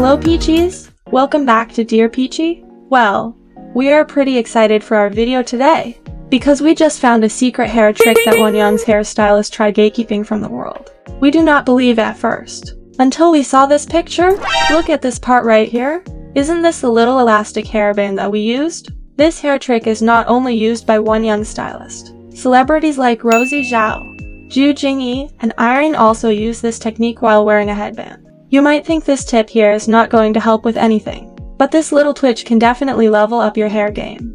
Hello Peachies! Welcome back to Dear Peachy. Well, we are pretty excited for our video today, because we just found a secret hair trick that one Young's hairstylist tried gatekeeping from the world. We do not believe at first, until we saw this picture. Look at this part right here. Isn't this the little elastic hairband that we used? This hair trick is not only used by one Young stylist. Celebrities like Rosy Zhao, jing, and Irene also use this technique while wearing a headband. You might think this tip here is not going to help with anything, but this little twitch can definitely level up your hair game.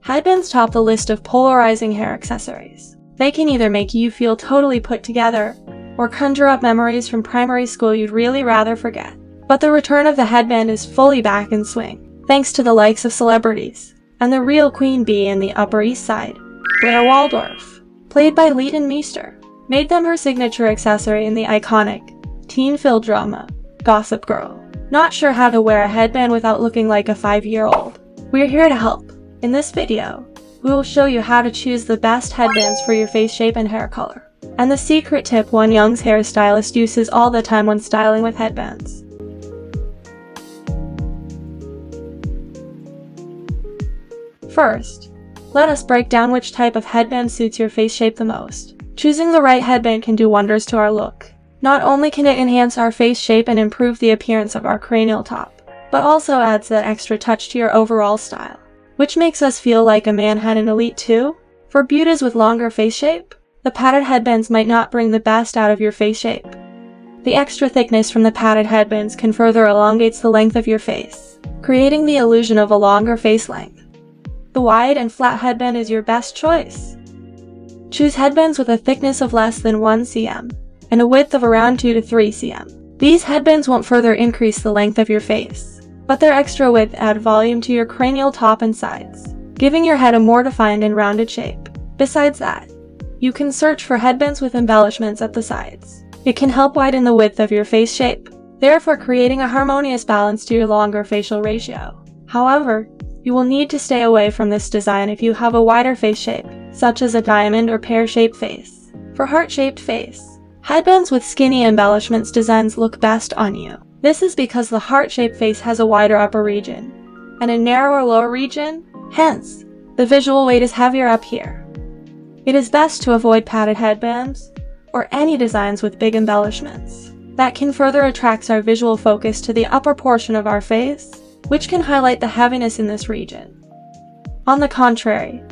Headbands top the list of polarizing hair accessories. They can either make you feel totally put together, or conjure up memories from primary school you'd really rather forget. But the return of the headband is fully back in swing, thanks to the likes of celebrities, and the real queen bee in the Upper East Side, Blair Waldorf, played by Leighton Meester, made them her signature accessory in the iconic teen-filled drama, Gossip Girl. Not sure how to wear a headband without looking like a 5-year-old? We're here to help. In this video, we will show you how to choose the best headbands for your face shape and hair color, and the secret tip one Young's hairstylist uses all the time when styling with headbands. First, let us break down which type of headband suits your face shape the most. Choosing the right headband can do wonders to our look. Not only can it enhance our face shape and improve the appearance of our cranial top, but also adds that extra touch to your overall style, which makes us feel like a man had an elite too. For beauties with longer face shape, the padded headbands might not bring the best out of your face shape. The extra thickness from the padded headbands can further elongate the length of your face, creating the illusion of a longer face length. The wide and flat headband is your best choice. Choose headbands with a thickness of less than 1 cm. And a width of around 2 to 3 cm. These headbands won't further increase the length of your face, but their extra width add volume to your cranial top and sides, giving your head a more defined and rounded shape. Besides that, you can search for headbands with embellishments at the sides. It can help widen the width of your face shape, therefore creating a harmonious balance to your longer facial ratio. However, you will need to stay away from this design if you have a wider face shape, such as a diamond or pear-shaped face. For heart-shaped face, headbands with skinny embellishments designs look best on you. This is because the heart-shaped face has a wider upper region and a narrower lower region, hence, the visual weight is heavier up here. It is best to avoid padded headbands or any designs with big embellishments. That can further attract our visual focus to the upper portion of our face, which can highlight the heaviness in this region. On the contrary,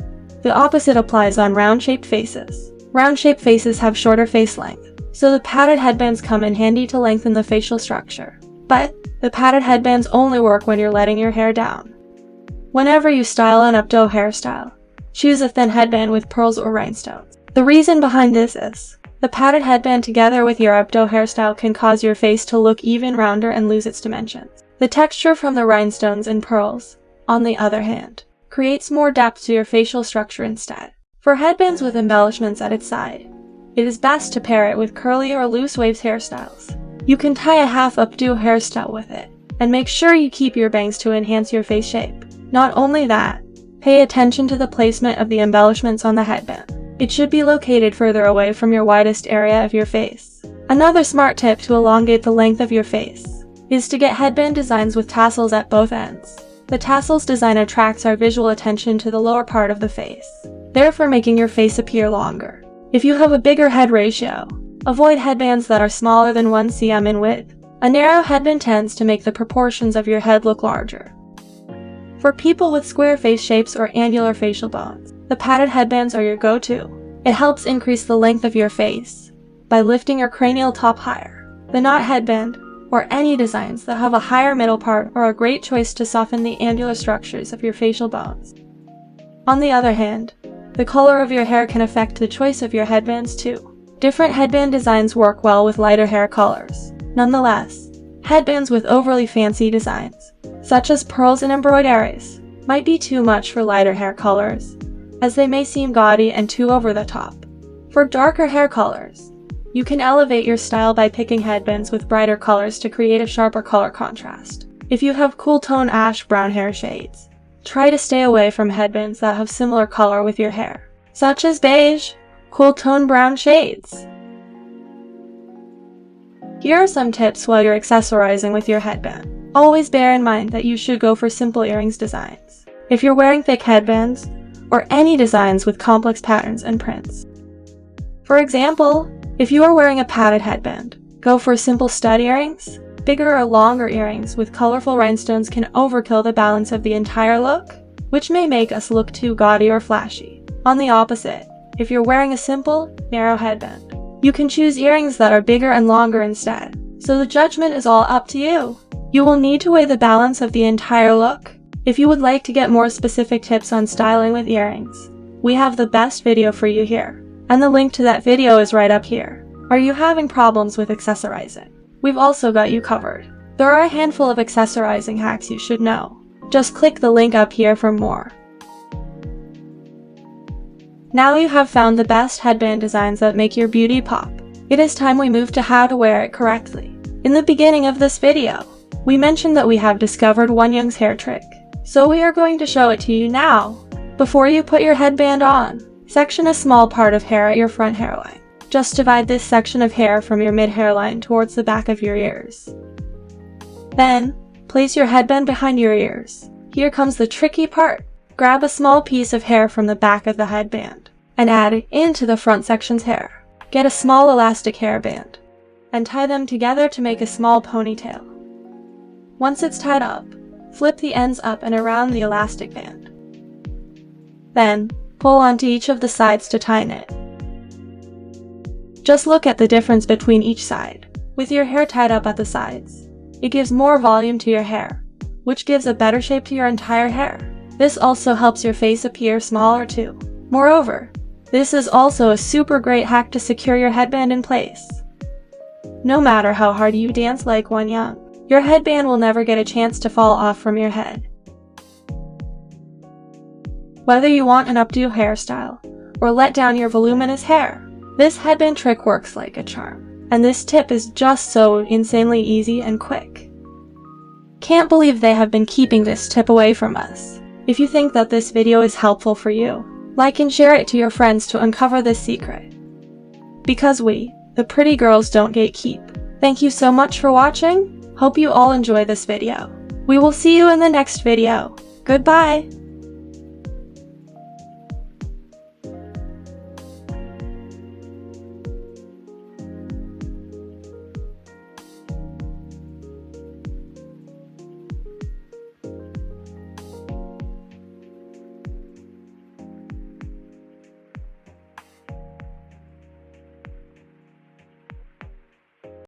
the opposite applies on round-shaped faces. Round-shaped faces have shorter face length, so the padded headbands come in handy to lengthen the facial structure. But the padded headbands only work when you're letting your hair down. Whenever you style an updo hairstyle, choose a thin headband with pearls or rhinestones. The reason behind this is, the padded headband together with your updo hairstyle can cause your face to look even rounder and lose its dimensions. The texture from the rhinestones and pearls, on the other hand, creates more depth to your facial structure instead. For headbands with embellishments at its side, it is best to pair it with curly or loose waves hairstyles. You can tie a half updo hairstyle with it, and make sure you keep your bangs to enhance your face shape. Not only that, pay attention to the placement of the embellishments on the headband. It should be located further away from your widest area of your face. Another smart tip to elongate the length of your face is to get headband designs with tassels at both ends. The tassels design attracts our visual attention to the lower part of the face, therefore making your face appear longer. If you have a bigger head ratio, avoid headbands that are smaller than 1 cm in width. A narrow headband tends to make the proportions of your head look larger. For people with square face shapes or angular facial bones, the padded headbands are your go-to. It helps increase the length of your face by lifting your cranial top higher. The knot headband, or any designs that have a higher middle part, are a great choice to soften the angular structures of your facial bones. On the other hand, the color of your hair can affect the choice of your headbands too. Different headband designs work well with lighter hair colors. Nonetheless, headbands with overly fancy designs, such as pearls and embroideries, might be too much for lighter hair colors, as they may seem gaudy and too over the top. For darker hair colors, you can elevate your style by picking headbands with brighter colors to create a sharper color contrast. If you have cool tone ash brown hair shades, try to stay away from headbands that have similar color with your hair, such as beige, cool tone brown shades. Here are some tips while you're accessorizing with your headband. Always bear in mind that you should go for simple earrings designs if you're wearing thick headbands, or any designs with complex patterns and prints. For example, if you are wearing a padded headband, go for simple stud earrings. Bigger or longer earrings with colorful rhinestones can overkill the balance of the entire look, which may make us look too gaudy or flashy. On the opposite, if you're wearing a simple, narrow headband, you can choose earrings that are bigger and longer instead, so the judgment is all up to you. You will need to weigh the balance of the entire look. If you would like to get more specific tips on styling with earrings, we have the best video for you here, and the link to that video is right up here. Are you having problems with accessorizing? We've also got you covered. There are a handful of accessorizing hacks you should know. Just click the link up here for more. Now you have found the best headband designs that make your beauty pop. It is time we move to how to wear it correctly. In the beginning of this video, we mentioned that we have discovered Wonyoung's hair trick, so we are going to show it to you now. Before you put your headband on, section a small part of hair at your front hairline. Just divide this section of hair from your mid-hairline towards the back of your ears. Then, place your headband behind your ears. Here comes the tricky part. Grab a small piece of hair from the back of the headband and add it into the front section's hair. Get a small elastic hairband and tie them together to make a small ponytail. Once it's tied up, flip the ends up and around the elastic band. Then, pull onto each of the sides to tighten it. Just look at the difference between each side. With your hair tied up at the sides, it gives more volume to your hair, which gives a better shape to your entire hair. This also helps your face appear smaller too. Moreover, this is also a super great hack to secure your headband in place. No matter how hard you dance like Wonyoung, your headband will never get a chance to fall off from your head. Whether you want an updo hairstyle or let down your voluminous hair, this headband trick works like a charm. And this tip is just so insanely easy and quick. Can't believe they have been keeping this tip away from us. If you think that this video is helpful for you, like and share it to your friends to uncover this secret. Because we, the pretty girls, don't gatekeep. Thank you so much for watching. Hope you all enjoy this video. We will see you in the next video. Goodbye!